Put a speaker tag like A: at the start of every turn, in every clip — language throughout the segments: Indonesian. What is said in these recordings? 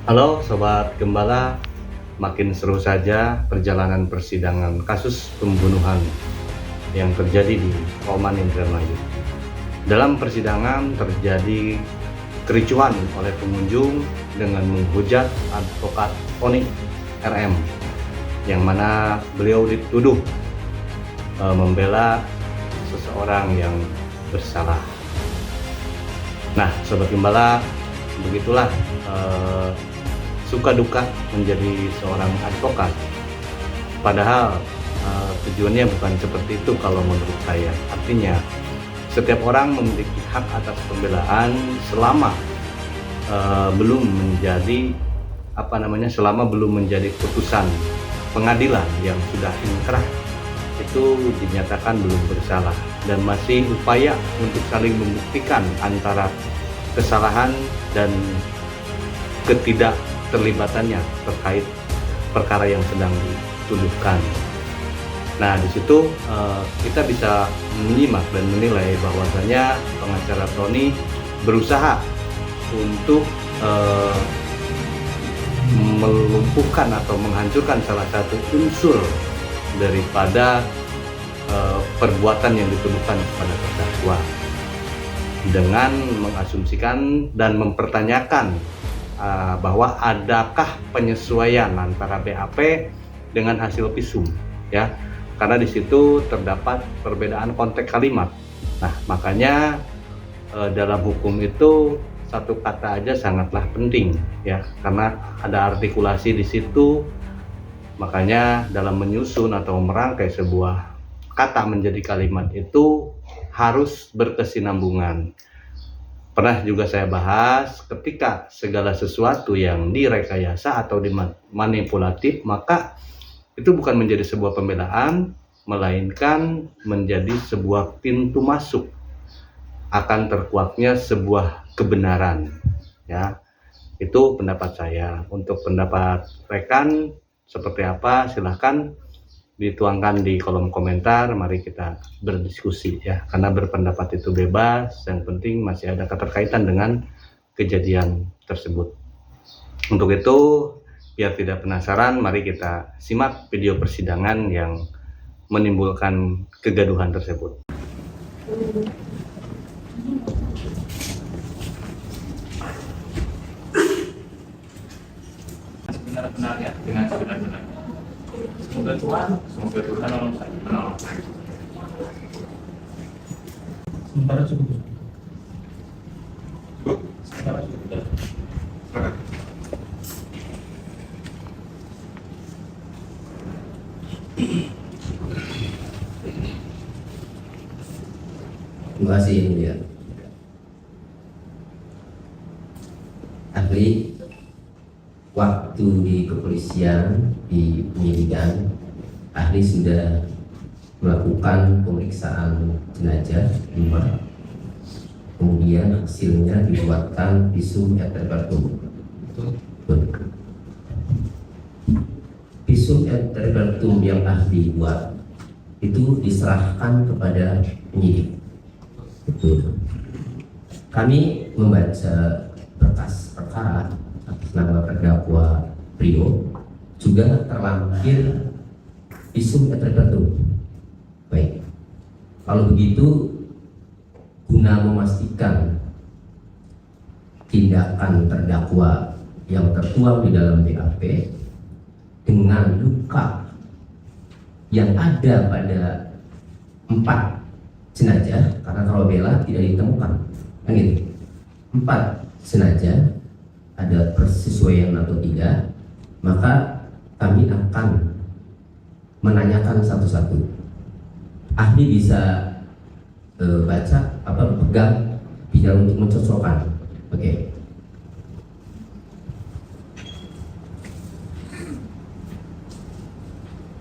A: Halo Sobat Gembala, makin seru saja perjalanan persidangan kasus pembunuhan yang terjadi di Oman Indramayu. Dalam persidangan terjadi kericuhan oleh pengunjung dengan menghujat advokat Tony RM, yang mana beliau dituduh membela seseorang yang bersalah. Nah, Sobat Gembala, begitulah suka duka menjadi seorang advokat. Padahal tujuannya bukan seperti itu kalau menurut saya. Artinya setiap orang memiliki hak atas pembelaan selama belum menjadi selama belum menjadi putusan pengadilan yang sudah inkrah itu dinyatakan belum bersalah, dan masih upaya untuk saling membuktikan antara kesalahan dan ketidakterlibatannya terkait perkara yang sedang dituduhkan. Nah, di situ kita bisa menyimak dan menilai bahwasannya pengacara Tony berusaha untuk melumpuhkan atau menghancurkan salah satu unsur daripada perbuatan yang dituduhkan kepada terdakwa, dengan mengasumsikan dan mempertanyakan bahwa adakah penyesuaian antara BAP dengan hasil visum, ya, karena di situ terdapat perbedaan konteks kalimat. Nah, makanya dalam hukum itu satu kata aja sangatlah penting, ya, karena ada artikulasi di situ. Makanya dalam menyusun atau merangkai sebuah kata menjadi kalimat itu harus berkesinambungan. Pernah juga saya bahas, ketika segala sesuatu yang direkayasa atau dimanipulatif, maka itu bukan menjadi sebuah pembelaan, melainkan menjadi sebuah pintu masuk akan terkuaknya sebuah kebenaran. Ya, itu pendapat saya. Untuk pendapat rekan seperti apa, silahkan dituangkan di kolom komentar. Mari kita berdiskusi, ya, karena berpendapat itu bebas, yang penting masih ada keterkaitan dengan kejadian tersebut. Untuk itu, biar tidak penasaran, mari kita simak video persidangan yang menimbulkan kegaduhan tersebut.
B: Benar-benar, ya, dengan sebenar-benar. Semoga Tuhan menolong saya.
C: Sementara cukup.
B: Sementara cukup.
D: Terima kasih, ya. Ahli, waktu di kepolisian, di penyidikan, ahli sudah melakukan pemeriksaan jenazah 5, kemudian hasilnya dibuatkan visum et repertum. Visum et repertum yang ahli buat itu diserahkan kepada penyidik. Betul. Kami membaca berkas perkara atas nama terdakwa Prio, juga terlampir visum et repertum. Baik, kalau begitu, guna memastikan tindakan terdakwa yang tertuang di dalam BAP dengan luka yang ada pada 4 jenazah, karena kalau bela tidak ditemukan, kan gitu. 4 jenazah ada persesuaian atau tidak, maka kami akan menanyakan satu-satu. Ahli bisa baca pegang biar untuk mencocokkan. Oke.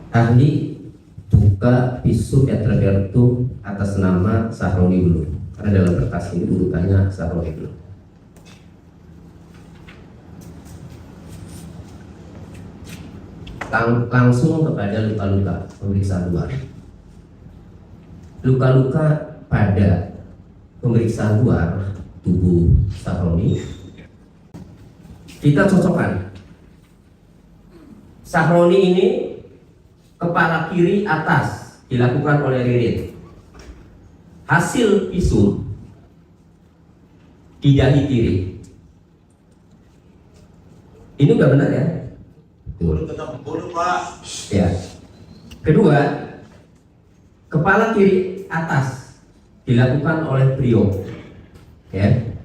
D: Ahli buka visum et repertum atas nama Sahroni dulu, karena dalam kertas ini urutannya Sahroni dulu. Langsung kepada luka-luka, pemeriksaan luar. Luka-luka pada pemeriksaan luar tubuh Sahroni Kita cocokkan. Sahroni ini kepala kiri atas dilakukan oleh Ririn. Hasil visum di dahi kiri. Ini udah benar ya?
E: Bodoh Pak.
D: Ya. Kedua, kepala kiri atas dilakukan oleh Brio. Ya.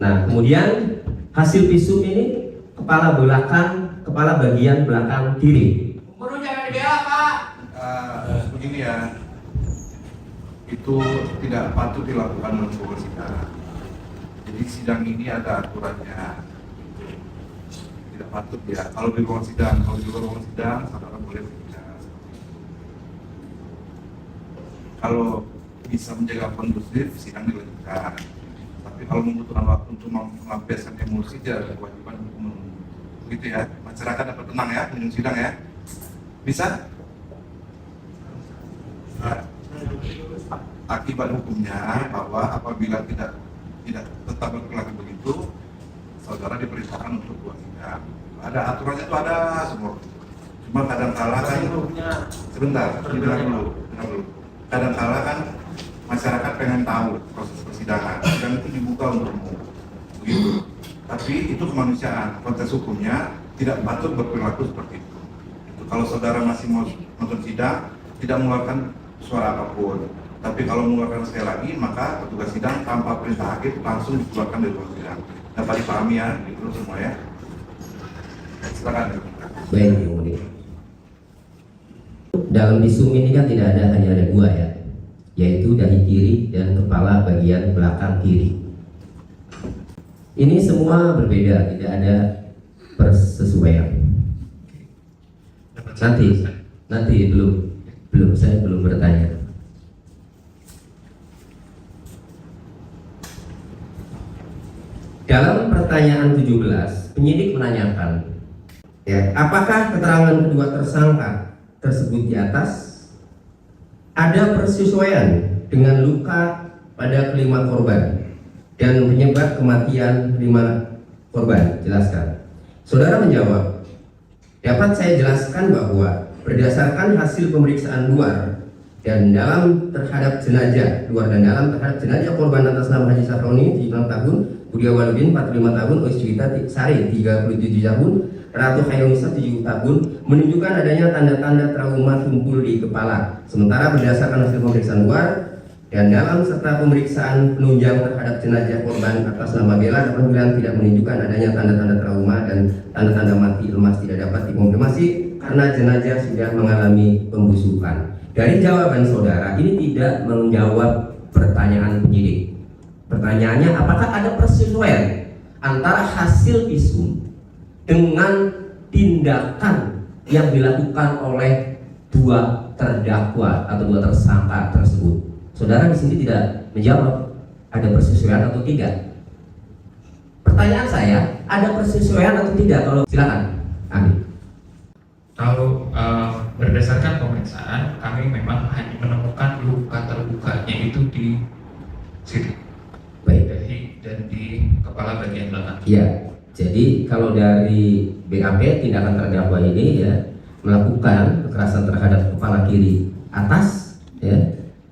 D: Nah, kemudian hasil visum ini kepala bagian belakang kiri.
E: Bodoh jangan dibela Pak.
F: Begini ya, itu tidak patut dilakukan dalam sebuah sidang. Jadi sidang ini ada aturannya. Tidak patut ya. Kalau di ruang sidang, saudara boleh berbicara. Kalau bisa menjaga kondusif, sidang dilanjutkan. Tapi kalau membutuhkan waktu untuk melampiaskan emosi, tidak ada kewajiban untuk menunggu. Begitu ya. Masyarakat dapat tenang ya, menunggu sidang ya. Bisa? Nah, akibat hukumnya bahwa apabila tidak tetap berlaku begitu, saudara diperintahkan untuk keluar sidang. Ada aturannya itu ada semua. Cuma kadang-kala kan sebentar, dengar dulu. Kadang-kala kan masyarakat pengen tahu proses persidangan dan itu dibuka untuk umum. Begitu. Tapi itu kemanusiaan. Konteks hukumnya tidak patut berperilaku seperti itu. Kalau saudara masih mau nonton sidang, tidak mengeluarkan suara apapun. Tapi kalau mengeluarkan sekali lagi, maka petugas sidang tanpa perintah hakim langsung dikeluarkan dari ruang sidang. Dapat dipahami ya, itu semua ya. Silakan.
D: Baik, Yang Mulia. Dalam visum ini kan hanya ada dua ya, yaitu dahi kiri dan kepala bagian belakang kiri. Ini semua berbeda, tidak ada persesuaian. Nanti belum saya belum bertanya. Dalam pertanyaan 17, penyidik menanyakan, ya, apakah keterangan kedua tersangka tersebut di atas ada persesuaian dengan luka pada kelima korban dan penyebab kematian 5 korban? Jelaskan. Saudara menjawab, dapat saya jelaskan bahwa berdasarkan hasil pemeriksaan luar dan dalam terhadap jenazah korban atas nama Haji Sahroni 76 tahun, Budi Awaludin 45 tahun, Ois Juwita Sari 37 tahun, Ratu Khairunisa 7 tahun, menunjukkan adanya tanda-tanda trauma tumpul di kepala. Sementara berdasarkan hasil pemeriksaan luar dan dalam serta pemeriksaan penunjang terhadap jenazah korban atas nama Bella dapat bilang tidak menunjukkan adanya tanda-tanda trauma dan tanda-tanda mati lemas tidak dapat dikonfirmasi karena jenazah sudah mengalami pembusukan. Dari jawaban saudara ini tidak menjawab pertanyaan penyidik. Pertanyaannya, apakah ada persesuaian antara hasil visum dengan tindakan yang dilakukan oleh dua terdakwa atau dua tersangka tersebut? Saudara di sini tidak menjawab ada persesuaian atau tidak. Pertanyaan saya, ada persesuaian atau tidak? Kalau silakan, Andi.
B: Kalau berdasarkan pemeriksaan, kami memang hanya menemukan luka terbukanya itu di sini,
D: Baik.
B: dahi dan di kepala bagian belakang.
D: Ya, jadi kalau dari BAP tindakan terdakwa ini ya melakukan kekerasan terhadap kepala kiri atas, ya,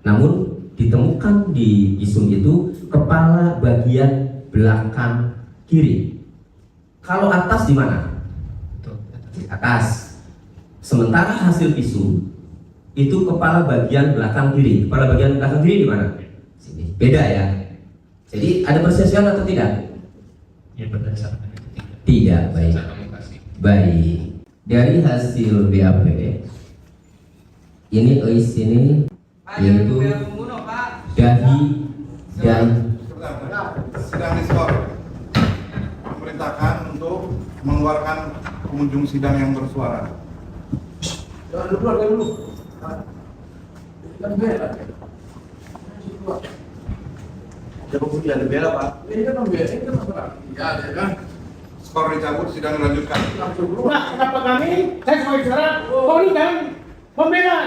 D: namun ditemukan di visum itu kepala bagian belakang kiri. Kalau atas di mana? Di atas. Sementara hasil visum itu kepala bagian belakang kiri. Kepala bagian belakang kiri di mana? Sini. Beda ya. Jadi ada persesuaian atau tidak?
B: Ya, berdasarkan itu tidak.
D: Tidak, baik.
B: Secara lokasi.
D: Baik. Dari hasil BAP ini Ois ini yaitu dahi dan
F: Sidang diskor. Memerintahkan untuk mengeluarkan pengunjung sidang yang bersuara.
E: Jangan dulu. Kan bela.
A: Siapa pun yang bela Pak.
E: Ini kan bela, ini kan apa? Ya, kan.
F: Skor dicabut, sidang dilanjutkan.
C: Nah, kenapa kami, saya sebagai saudara, kau ini kan membela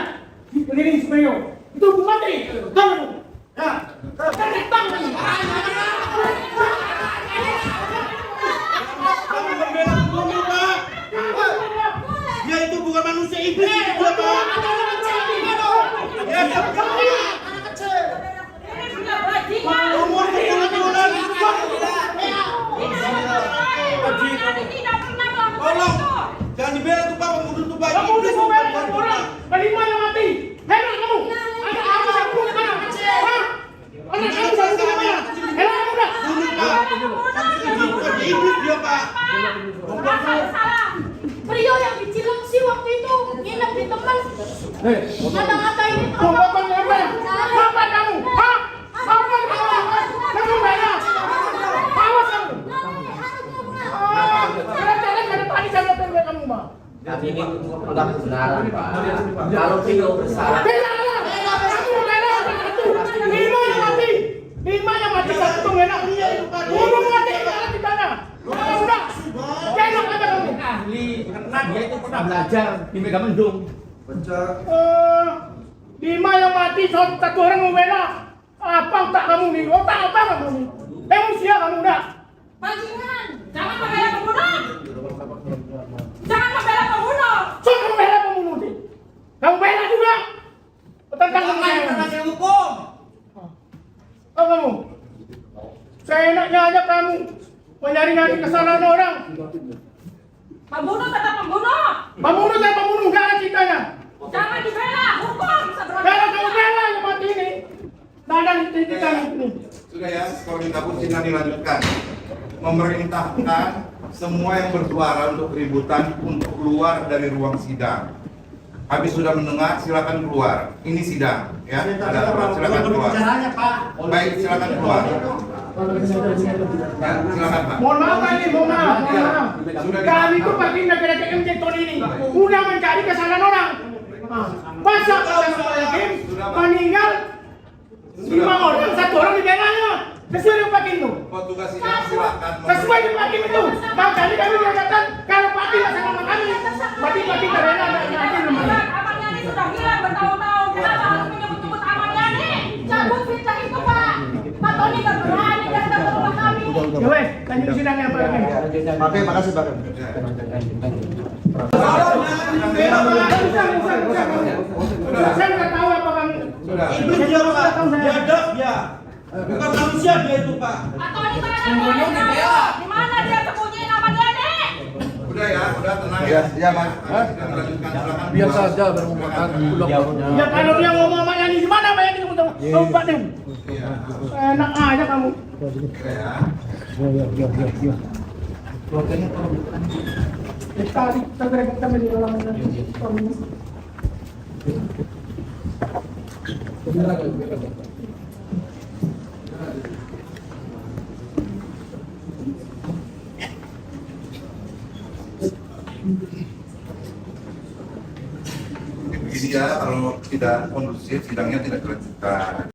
C: pendiri superior. Itu hukum mati. Kamu. Ya. Kan
E: Iblis dia, Pak.
G: Merasa salah. Prio yang di Cilengsi waktu itu nginep di teman. Ngata-ngatain itu.
C: Bapak ngomel. Bapak kamu. Hah? Bapak kamu. Kamu merah. Awas kamu. Jangan ada tadi saya lihat kamu, Pak.
D: Kami ini menganggap kebenaran, Pak. Kalau Tio bersalah,
C: Bela. Kamu bela satu. 5 yang mati. 5 yang mati satu enak. Burung mati kalah di tanah. Udah. Jangan ada kamu.
H: Ahli karena dia itu pernah belajar di Megamendung.
C: 5 yang mati satu orang membela. Apa otak kamu nih? Otak apa kamu nih? Emosia kamu dah.
G: Bajingan, jangan membela pembunuh. Jangan membela pembunuh.
C: So kamu bela pembunuh nih. Kamu bela juga. Tentang
E: Tentang hukum.
C: apa kamu? Seenaknya aja kamu menyari-nyari kesalahan orang.
G: Pembunuh tetap pembunuh.
C: Pembunuh dan pembunuh gak ada ceritanya.
G: Jangan dibela. Hukum seberapa.
C: Kalau kamu bela yang mati ini, tak ada ceritanya ini.
F: Sudah ya, kalau dikabut sidang dilanjutkan. Memerintahkan semua yang bersuara untuk keributan untuk keluar dari ruang sidang. Habis sudah mendengar, silakan keluar. Ini sidang, ya. Ada aturan, silakan keluar. Baik, silakan keluar. Ya, silakan Pak.
C: Mohon maaf ini, mohon maaf. Kami itu pergi negara KMJ tahun ini, udah mencari kesalahan orang. Masa kesalahan hakim meninggal 5 orang, 1 orang dibelanya. Sesuai dengan Pak itu.
F: Petugas sidang silakan.
C: Sesuai dengan Pak itu. Makanya kami menyatakan kalau Pak Kim masih sama kami, berarti Pak Kim karena ada hakim namanya.
G: Ahmad Yani sudah hilang bertahun-tahun. Kenapa harus menyebut-nyebut Ahmad Yani? Cabut fitnah itu, Pak. Pak Tony gak berani datang ke rumah kami.
C: Ya wes, lanjut sidangnya Pak Kim.
E: Oke, makasih Pak.
C: Saya nggak tahu apa kamu.
F: Sudah.
E: Iblis dia, Pak. Biadab ya. Bukan manusia dia itu, Pak.
G: Pak Tony mana dia? Di mana dia sembunyiin Ahmad Yani?
F: Udah ya, udah tenang ya.
E: Ya, Pak.
F: Sidang dilanjutkan, silakan
E: Biar
F: keluar.
E: saja baru makan bulog-bulognya.
C: Ya kalau dia ngomong sama Yani di mana Pak Yani ngomong? Oh Pak Dim.
F: Iya.
C: Enak aja kamu.
F: Udah ya.
C: Tadi kita gerak kami di dalam
F: Begini ya, kalau tidak kondusif, sidangnya tidak dilanjutkan.